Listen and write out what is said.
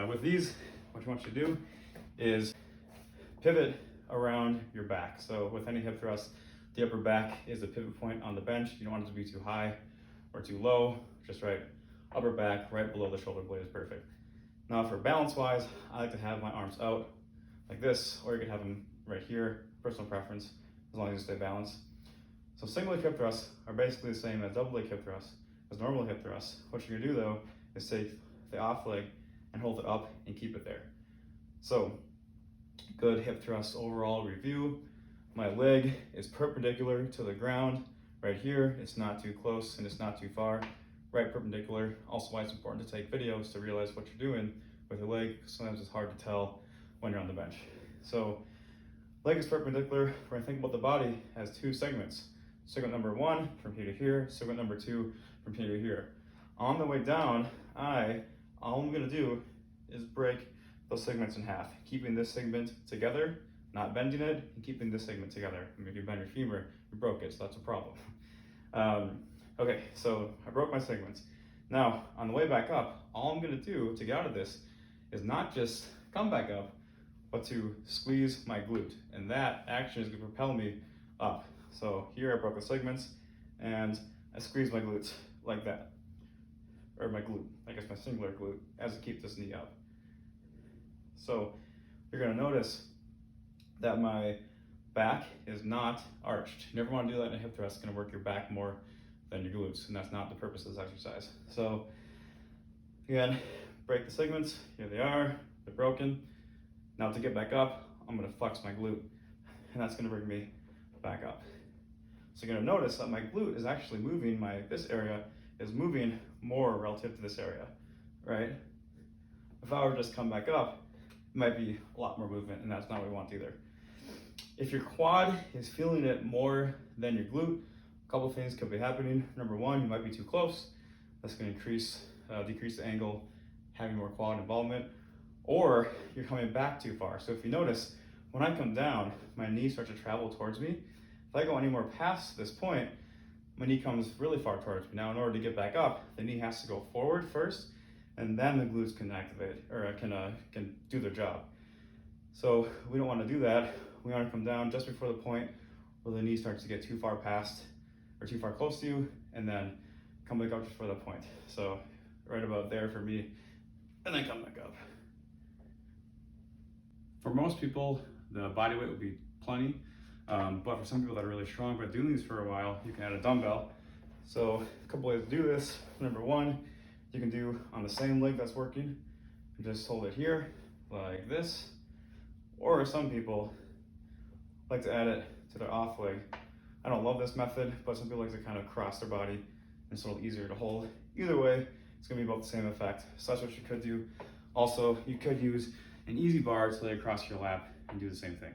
With these, what you want you to do is pivot around your back. So with any hip thrust, the upper back is the pivot point on the bench. You don't want it to be too high or too low, just right. Upper back, right below the shoulder blade is perfect. Now for balance wise, I like to have my arms out like this, or you could have them right here, personal preference, as long as you stay balanced. So single leg hip thrusts are basically the same as double leg hip thrusts, as normal hip thrusts. What you're gonna do though, is take the off leg and hold it up and keep it there. So good hip thrust overall review. My leg is perpendicular to the ground right here. It's not too close and it's not too far. Right perpendicular. Also why it's important to take videos to realize what you're doing with your leg. Sometimes it's hard to tell when you're on the bench. So leg is perpendicular. When I think about the body as two segments. Segment number 1 from here to here. Segment number 2 from here to here. On the way down, all I'm gonna do is break those segments in half, keeping this segment together, not bending it, and keeping this segment together. I mean, if you bend your femur, you broke it, so that's a problem. Okay, so I broke my segments. Now, on the way back up, all I'm gonna do to get out of this is not just come back up, but to squeeze my glute. And that action is gonna propel me up. So here I broke the segments and I squeeze my glutes like that. Or my glute, I guess my singular glute, as I keep this knee up. So you're gonna notice that my back is not arched. You never wanna do that in a hip thrust. It's gonna work your back more than your glutes, and that's not the purpose of this exercise. So again, break the segments, here they are, they're broken. Now to get back up, I'm gonna flex my glute, and that's gonna bring me back up. So you're gonna notice that my glute is actually moving, this area is moving more relative to this area, right? If I were to just come back up, it might be a lot more movement, and that's not what we want either. If your quad is feeling it more than your glute, a couple things could be happening. Number 1, you might be too close. That's gonna decrease the angle, having more quad involvement, or you're coming back too far. So if you notice, when I come down, my knee starts to travel towards me. If I go any more past this point, my knee comes really far towards me. Now in order to get back up, the knee has to go forward first, and then the glutes can activate, or can do their job. So we don't want to do that. We want to come down just before the point where the knee starts to get too far past, or too far close to you, and then come back up just for the point. So right about there for me, and then come back up. For most people, the body weight would be plenty, but for some people that are really strong but doing these for a while, you can add a dumbbell. So a couple ways to do this. Number 1, you can do on the same leg that's working, and just hold it here like this. Or some people like to add it to their off leg. I don't love this method, but some people like to kind of cross their body, and it's a little easier to hold. Either way, it's gonna be about the same effect. So that's what you could do. Also, you could use an easy bar to lay across your lap and do the same thing.